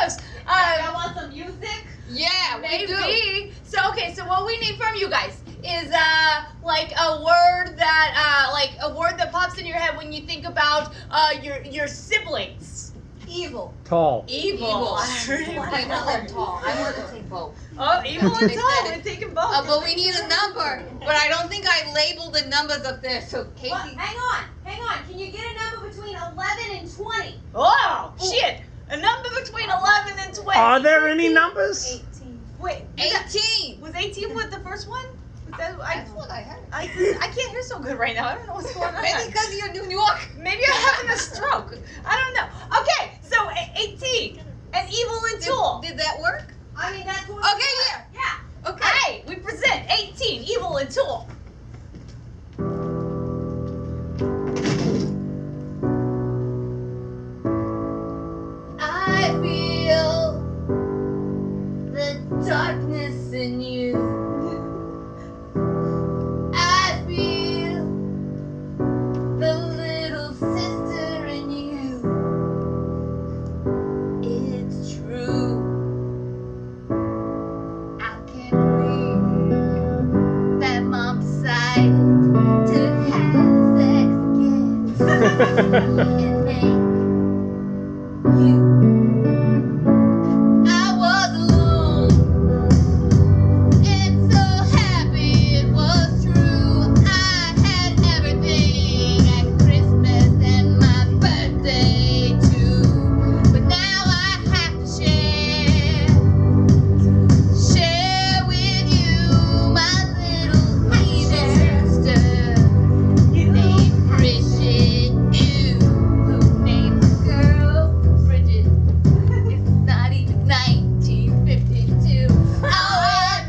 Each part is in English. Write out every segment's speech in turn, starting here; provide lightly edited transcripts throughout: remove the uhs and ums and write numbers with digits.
news. I want some music. Yeah, we do. Maybe. So okay, so what we need from you guys is like a word that pops in your head when you think about your siblings. Evil. Tall. Evil. I not like tall. I want to say both. Oh, evil and They tall. said We're it. taking both. But we need a number. But I don't think I labeled the numbers up there. So Casey. Well, hang on. Can you get a number between 11 and 20? Oh shit! A number between 11 and 20. Are there any numbers? 18. Wait, 18. was 18 what the first one? Was that, That's what I heard. I can't hear so good right now. I don't know what's going on. Maybe because you're New York. Maybe I'm having a stroke. I don't know. Okay, so 18 and evil and tool. Did that work? I mean, that's what. Okay, yeah. Yeah. Okay. Hey, we present 18 evil and tool. I feel the darkness in you. I feel the little sister in you. It's true. I can't believe that mom decided to have sex again. And make you. I was alone and so happy it was true. I had everything at Christmas and my birthday too. But now I have to share with you my little heathen sister named Bridget. You who named the girl Bridget. It's not even 1952. Oh, I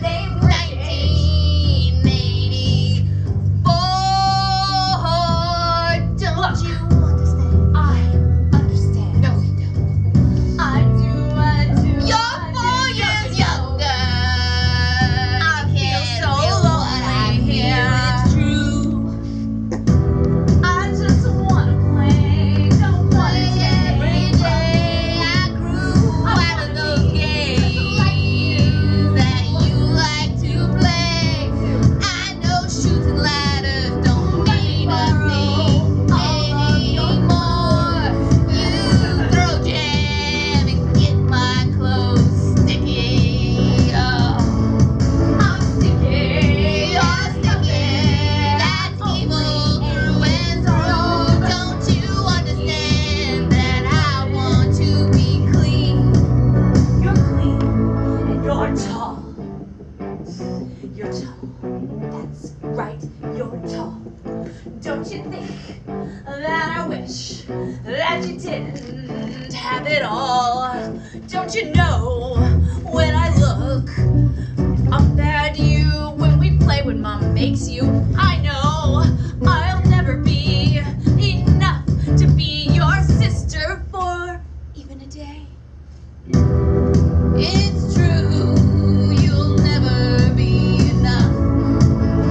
named 1984. Don't you understand? I understand. No, you don't. I do. You're 4 years younger. I feel so lonely here. It's true. I just wanna play. Don't wanna every day. I grew out of those games that you like to play. I know shooting ladders don't mean nothing anymore. You throw jam and get my clothes sticky. Oh, I'm sticky. You're sticky. That's evil through and through. Don't you understand that I want to be clean? You're clean and you're tall. You're tall. That's right, you're tall. Don't you think that I wish that you didn't have it all? Don't you know when I look up at you when we play when mom makes you? I know I'll never be enough to be your sister for even a day. It's true, you'll never be enough.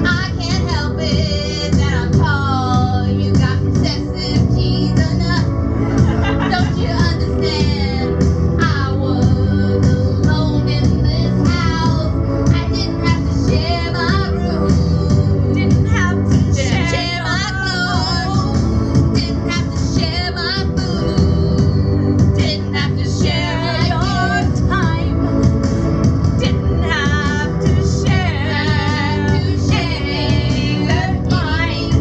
I can't help it that I'm tall. You got excessive cheese enough. Don't you understand? I was alone in this house. I didn't have to share my room. Didn't have to Share my clothes. Didn't have to share my food. Didn't have to share my your time. Didn't have to share anything that's mine.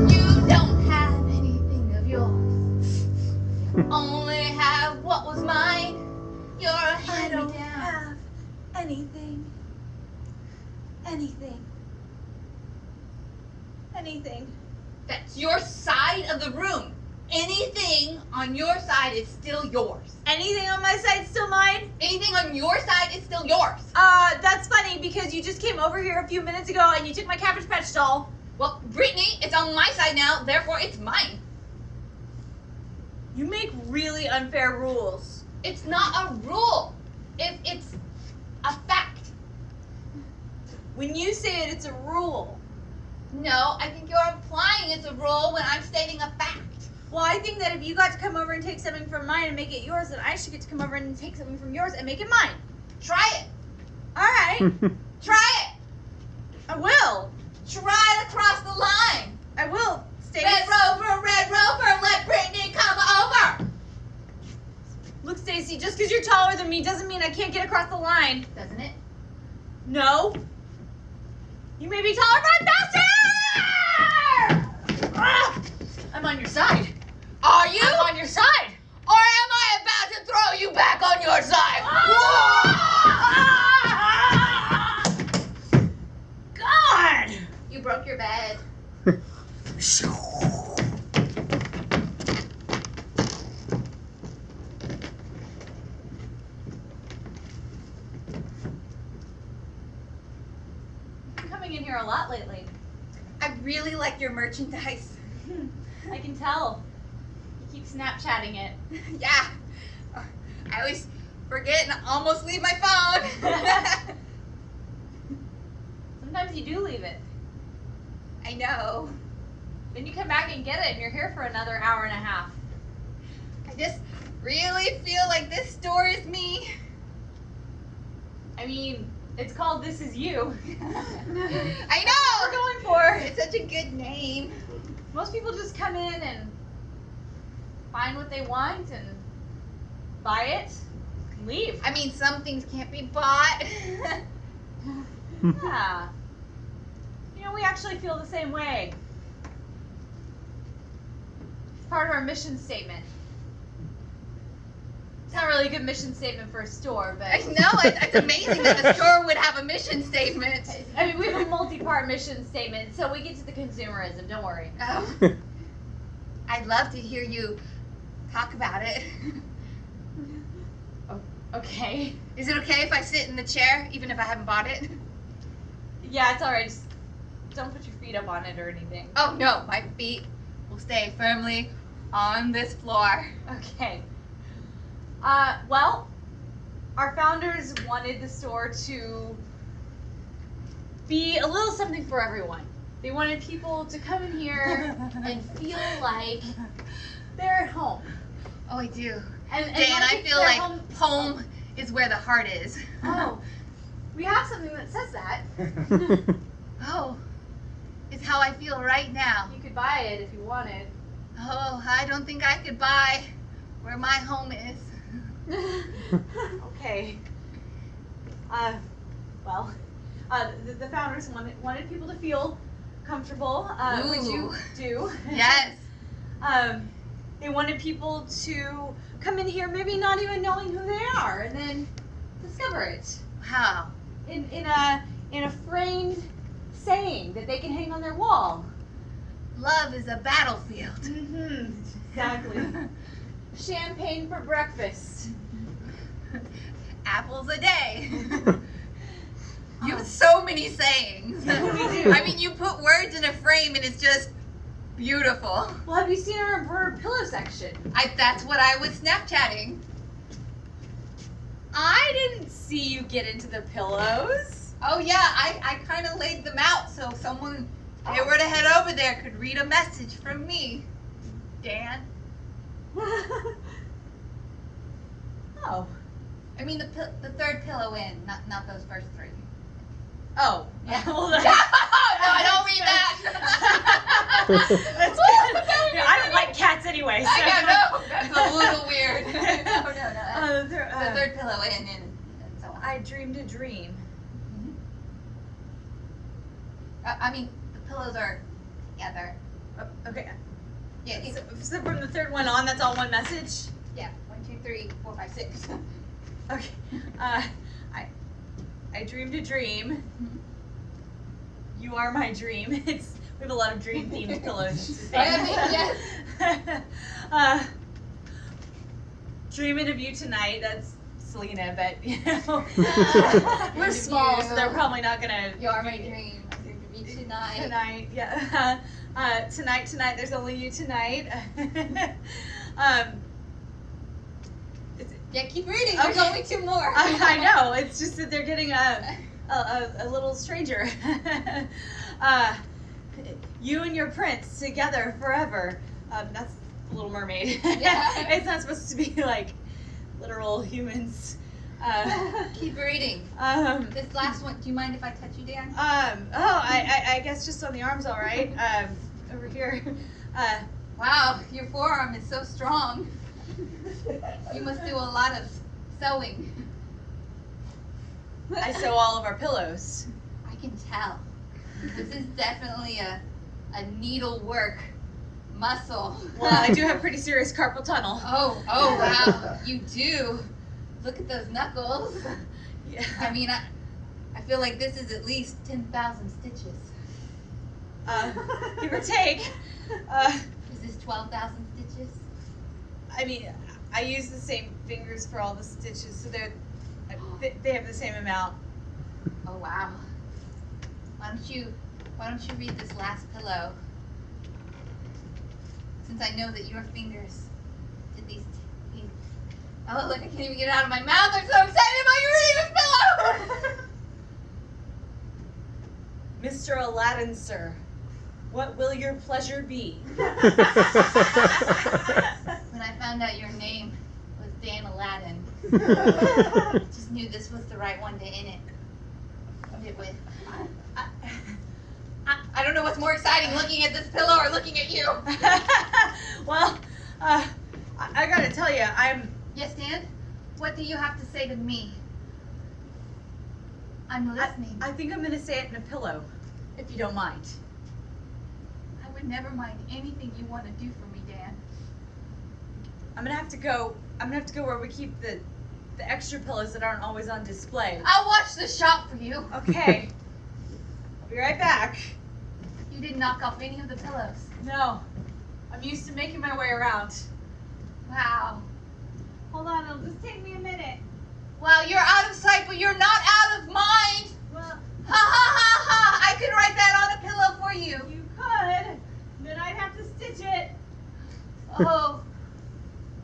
You don't have anything of yours. Only have what was mine. You're a I don't hand-me-down. have anything. Anything. Anything. That's your side of the room. Anything on your side is still yours. Anything on my side's still mine? Anything on your side is still yours. That's funny because you just came over here a few minutes ago and you took my Cabbage Patch doll. Well, Brittany, it's on my side now, therefore it's mine. You make really unfair rules. It's not a rule. It's a fact. When you say it, it's a rule. No, I think you're implying it's a rule when I'm stating a fact. Well, I think that if you got to come over and take something from mine and make it yours, then I should get to come over and take something from yours and make it mine. Try it. All right. Try it. I will. Try it across the line. I will. Stay. Red Rover, let Brittany come over. Look, Stacy, just because you're taller than me doesn't mean I can't get across the line. Doesn't it? No. You may be taller, but I'm faster! Ah! I'm on your side. Are you? I'm on your side. Or am I about to throw you back on your side? God! You broke your bed. You've been coming in here a lot lately. I really like your merchandise. I can tell. You keep Snapchatting it. Yeah. I always forget and almost leave my phone. Sometimes you do leave it. I know. Then you come back and get it, and you're here for another hour and a half. I just really feel like this store is me. I mean, it's called This Is You. I That's what we're know. going for. It's such a good name. Most people just come in and find what they want and buy it and leave. I mean, some things can't be bought. Yeah. You know, we actually feel the same way. It's part of our mission statement. It's not really a good mission statement for a store, but I know, it's amazing that a store would have a mission statement. I mean, we have a multi-part mission statement, so we get to the consumerism. Don't worry. Oh. I'd love to hear you talk about it. Okay. Is it okay if I sit in the chair, even if I haven't bought it? Yeah, it's alright. Just don't put your feet up on it or anything. Oh no, my feet will stay firmly on this floor. Okay. Well, our founders wanted the store to be a little something for everyone. They wanted people to come in here and feel like they're at home. Oh, I do. And Dan, not I just feel their like home. home is where the heart is. Oh, we have something that says that. Oh, it's how I feel right now. You could buy it if you wanted. Oh, I don't think I could buy where my home is. Okay. Well, the founders wanted people to feel comfortable, which you Ooh. do. Yes. They wanted people to come in here, maybe not even knowing who they are, and then discover it Wow. in a framed saying that they can hang on their wall. Love is a battlefield. Mm-hmm. Exactly. Champagne for breakfast. Apples a day. You have so many sayings. We do. I mean, you put words in a frame and it's just beautiful. Well, have you seen our embroidered pillow section? That's what I was Snapchatting. I didn't see you get into the pillows. Oh yeah, I kind of laid them out so someone, if they were to head over there, could read a message from me. Dan. Oh. I mean the third pillow in, not those first three. Oh. Yeah. Well, No, I don't read that. That's yeah, I don't like cats anyway. So. I know, that's a little weird. No. The The third pillow in and so on. I dreamed a dream. I mean, the pillows are together. Oh, okay. Yeah, So from the third one on, that's all one message? yeah. 1, 2, 3, 4, 5, 6. Okay. I dreamed a dream. You are my dream. We have a lot of dream themed pillows. Yes. Dreaming of you tonight. That's Selena, but you know we're small, so they're probably not gonna. You are my dream. I'm going to be tonight. Tonight, yeah. Tonight. There's only you tonight. Yeah, keep reading. There's Okay. only 2 more. I know. It's just that they're getting a little stranger. You and your prince together forever. Little Mermaid. Yeah. It's not supposed to be like literal humans. Keep reading. This last one, do you mind if I touch you, Dan? I guess just on the arms, all right. Over here. Wow, your forearm is so strong. You must do a lot of sewing. I sew all of our pillows. I can tell. This is definitely a needlework muscle. Well, I do have pretty serious carpal tunnel. Oh wow, you do. Look at those knuckles. Yeah. I mean, I feel like this is at least 10,000 stitches. Give or take. Is this 12,000 stitches? I mean, I use the same fingers for all the stitches, so they have the same amount. Oh wow. Why don't you read this last pillow? Since I know that your fingers did these. Oh look, I can't even get it out of my mouth. I'm so excited about you reading this pillow. Mr. Aladdin, sir, what will your pleasure be? When I found out your name was Dan Aladdin, I just knew this was the right one to end it with. I don't know what's more exciting, looking at this pillow or looking at you. Well, I gotta tell you, Yes, Dan? What do you have to say to me? I'm listening. I think I'm gonna say it in a pillow, if you don't mind. I would never mind anything you want to do for me, Dan. I'm gonna have to go where we keep the extra pillows that aren't always on display. I'll watch the shop for you. Okay. I'll be right back. You didn't knock off any of the pillows. No. I'm used to making my way around. Wow. Hold on, it'll just take me a minute. Wow, you're out of sight, but you're not out of mind. Well, Ha ha ha ha! I could write that on a pillow for you. you could. Then I'd have to stitch it. Oh,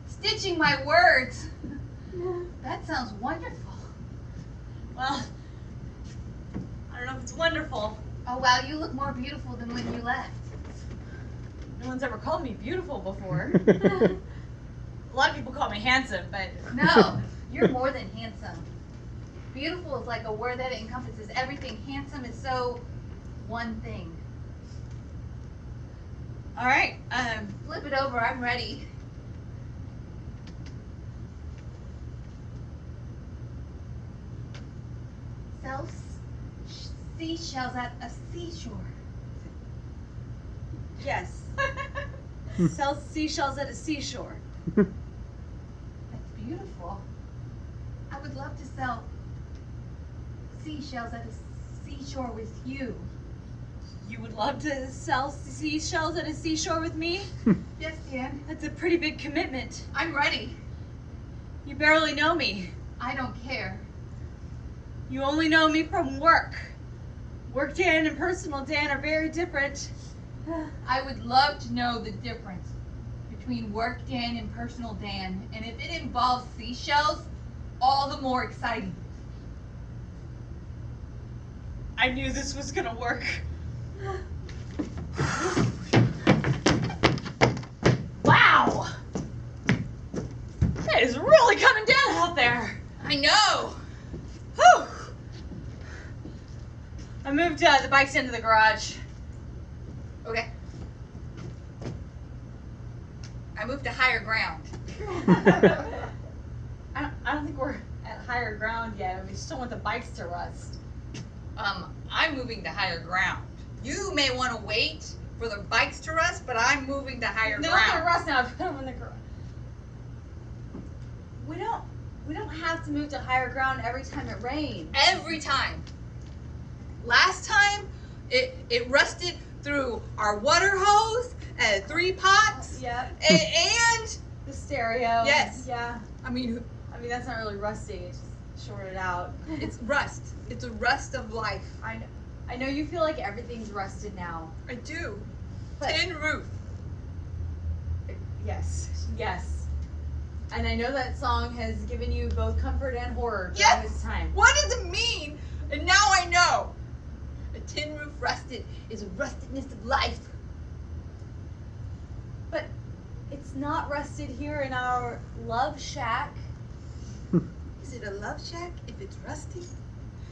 stitching my words. That sounds wonderful. Well, I don't know if it's wonderful. Oh wow, you look more beautiful than when you left. No one's ever called me beautiful before. A lot of people call me handsome, but No, you're more than handsome. Beautiful is like a word that encompasses everything. Handsome is so one thing. all right. Flip it over, I'm ready. Sells seashells at a seashore. Yes. Sells seashells at a seashore. That's beautiful. I would love to sell seashells at a seashore with you. You would love to sell seashells at a seashore with me? Yes, Dan. That's a pretty big commitment. I'm ready. You barely know me. I don't care. You only know me from work. Work Dan and personal Dan are very different. I would love to know the difference between work Dan and personal Dan, and if it involves seashells, all the more exciting. I knew this was gonna work. Wow! It is really coming down out there. I know. Whew! I moved the bikes into the garage. Okay. I moved to higher ground. I don't think we're at higher ground yet. We still want the bikes to rust. I'm moving to higher ground. You may want to wait for the bikes to rust, but I'm moving to higher They're ground. not gonna rust now. I put them in the garage. We don't have to move to higher ground every time it rains. Every time. Last time, it rusted through our water hose and 3 pots. Yeah. And The stereo. Yes. Yeah. I mean, That's not really rusting. It's just shorted out. it's rust. It's a rust of life. I know you feel like everything's rusted now. I do. But Tin roof. yes. And I know that song has given you both comfort and horror during Yes. this time. What does it mean? And now I know. A tin roof rusted is a rustedness of life. But It's not rusted here in our love shack. Is it a love shack if it's rusty?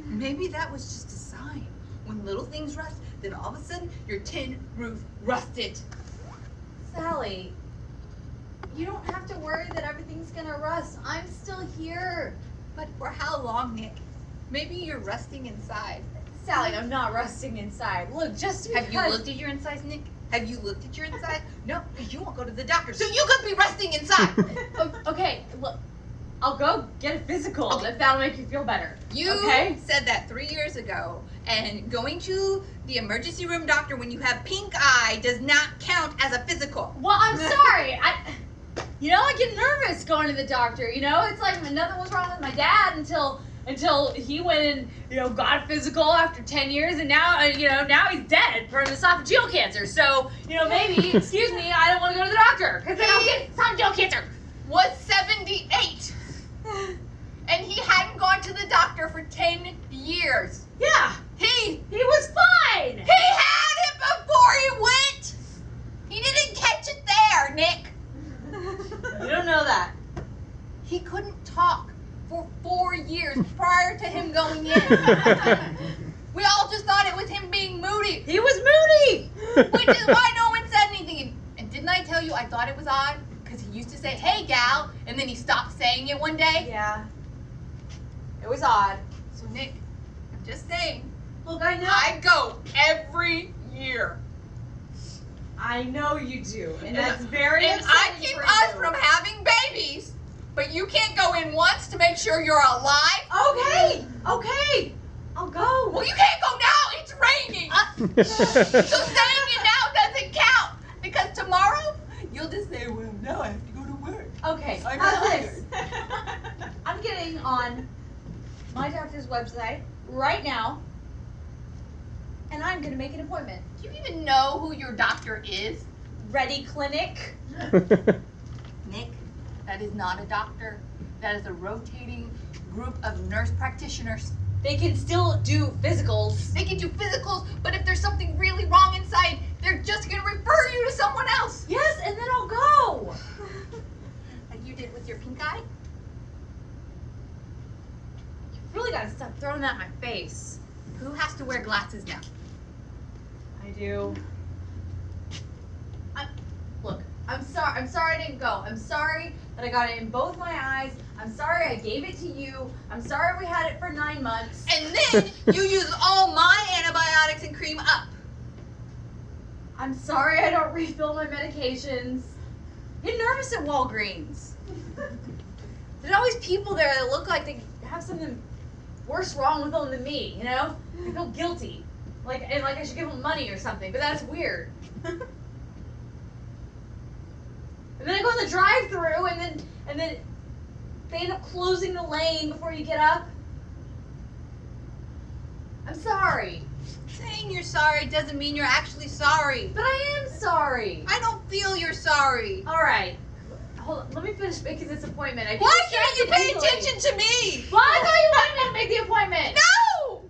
Maybe that was just a sign. When little things rust, then all of a sudden your tin roof rusted. Sally, you don't have to worry that everything's gonna rust. I'm still here. But for how long, Nick? Maybe you're rusting inside. Sally, I'm not rusting inside. Look, just because... Have you looked at your insides, Nick? Have you looked at your inside? No, because you won't go to the doctor, so you could be rusting inside. Okay, look, I'll go get a physical if that'll make you feel better. You okay? said that 3 years ago, and going to the emergency room doctor when you have pink eye does not count as a physical. Well, I'm sorry. I get nervous going to the doctor. It's like nothing was wrong with my dad until he went and got a physical after 10 years, and now now he's dead from esophageal cancer. So maybe excuse me, I don't want to go to the doctor because then I'll get esophageal cancer. Was 78, and he hadn't gone to the doctor for 10 years. Yeah, He was fine. had it before he went. He didn't catch it there, Nick. You don't know that. He couldn't talk for 4 years prior to him going in. We all just thought it was him being moody, He was moody. which is why no one said anything. And didn't I tell you I thought it was odd? Because he used to say, "Hey, gal," and then he stopped saying it one day. Yeah, it was odd. So, Nick, I'm just saying, Look, I know. I go every year. I know you do, and that's very And I upsetting keep for us you. from having babies, but you can't go in once to make sure you're alive. Okay, I'll go. Well, you can't go now. It's raining. So saying it now doesn't count because tomorrow you'll just say, "Well, now I have to go to work." Okay, I'm how's tired. this? I'm getting on my doctor's website right now, and I'm gonna make an appointment. Do you even know who your doctor is? Ready Clinic. Nick, that is not a doctor. That is a rotating group of nurse practitioners. They can still do physicals. They can do physicals, but if there's something really wrong inside, they're just gonna refer you to someone else. Yes, and then I'll go. Like you did with your pink eye? You really gotta stop throwing that in my face. Who has to wear glasses now? I do. Look, I'm sorry I didn't go. I'm sorry that I got it in both my eyes. I'm sorry I gave it to you. I'm sorry we had it for 9 months. And then you use all my antibiotics and cream up. I'm sorry I don't refill my medications. I get nervous at Walgreens. There's always people there that look like they have something worse wrong with them than me, I feel guilty. Like I should give them money or something, but that's weird. And then I go in the drive-thru, and then they end up closing the lane before you get up. I'm sorry, Saying you're sorry doesn't mean you're actually sorry. but I am sorry. I don't feel you're sorry. All right, hold on. Let me finish making this appointment. I get Why can't you distracted pay easily. attention to me? Well, I thought you wanted me to make the appointment. No!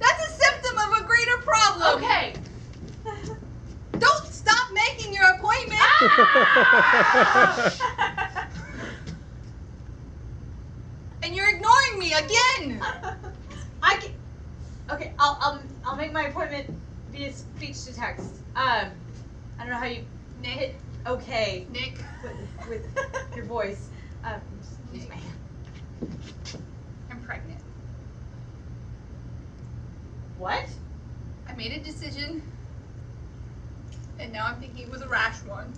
That's a symptom of a greater problem. Okay. Don't stop making your appointment. Ah! And you're ignoring me again. Okay, I'll make my appointment via speech to text. I don't know how you hit okay Nick. with your voice. Just use my hand. I'm pregnant. What? I made a decision, and now I'm thinking it was a rash one.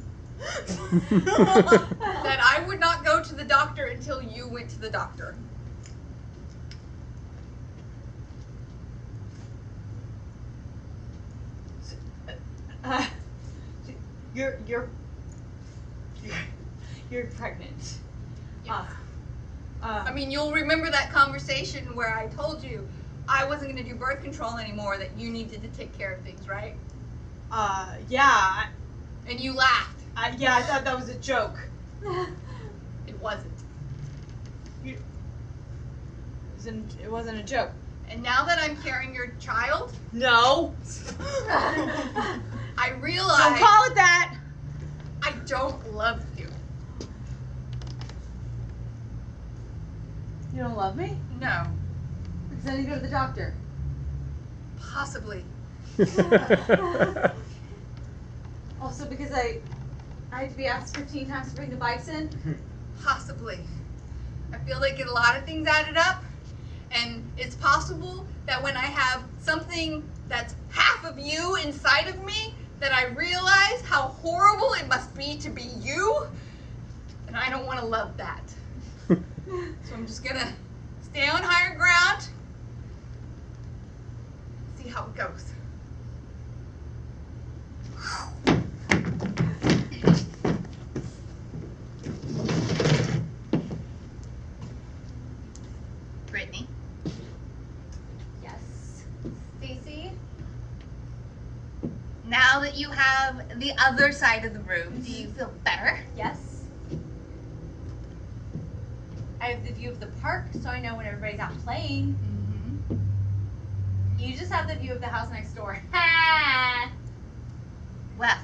That I would not go to the doctor until you went to the doctor. You're pregnant. Yes. I mean, you'll remember that conversation where I told you I wasn't going to do birth control anymore, that you needed to take care of things, right? Yeah. And you laughed. Yeah, I thought that was a joke. It wasn't. It wasn't a joke. And now that I'm carrying your child, No. I realize Don't call it that. I don't love you. You don't love me? No. Because I need to go to the doctor. Possibly. Also because I had to be asked 15 times to bring the bikes in. Possibly. I feel like a lot of things added up, and it's possible that when I have something that's half of you inside of me, that I realize how horrible it must be to be you, and I don't want to love that. So I'm just gonna stay on higher ground, see how it goes. Brittany, Yes. Stacy? now that you have the other side of the room, do you feel better? Yes. I have the view of the park, so I know when everybody's out playing. Mm-hmm. You just have the view of the house next door. Ha! Well,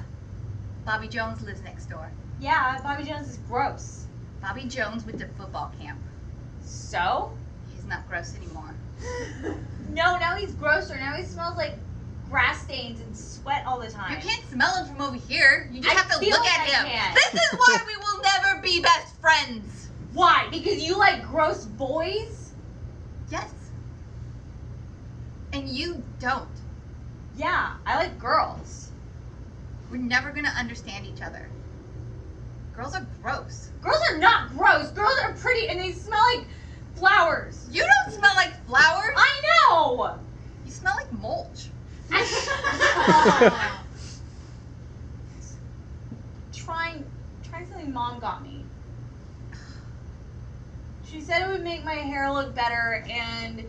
Bobby Jones lives next door. Yeah, Bobby Jones is gross. Bobby Jones went to football camp. So? He's not gross anymore. No, now he's grosser. Now he smells like grass stains and sweat all the time. You can't smell him from over here. You just I have to feel look like at I him. can. This is why we will never be best friends. Why? Because you like gross boys? Yes. And you don't. Yeah, I like girls. We're never gonna understand each other. Girls are gross. Girls are not gross. Girls are pretty and they smell like flowers. You don't smell like flowers. I know. You smell like mulch. trying something Mom got me. She said it would make my hair look better and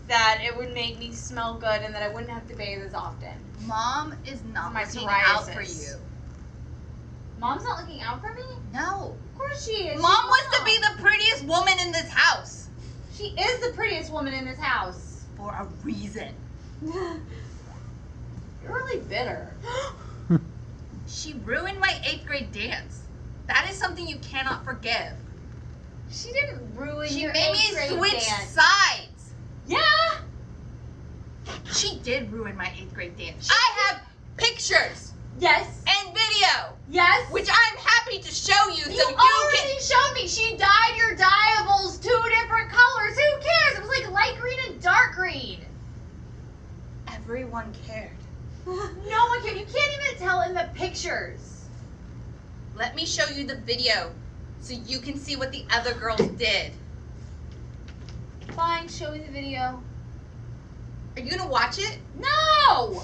that it would make me smell good and that I wouldn't have to bathe as often. Mom is not My looking out for psoriasis. you. Mom's not looking out for me? No. Of course she is. Mom She's wants to Mom. be the prettiest woman in this house. She is the prettiest woman in this house. For a reason. You're really bitter. She ruined my 8th grade dance. That is something you cannot forgive. She didn't ruin She your made me 8th grade switch dance. sides. Yeah. She did ruin my 8th grade dance. I have pictures Yes. and video, Yes. which I'm happy to show you so You you already can. showed me. She dyed your dyables 2 different colors. Who cares? It was like light green and dark green. Everyone cared. No one can. You can't even tell in the pictures. Let me show you the video so you can see what the other girls did. Fine, show me the video. Are you gonna watch it? No.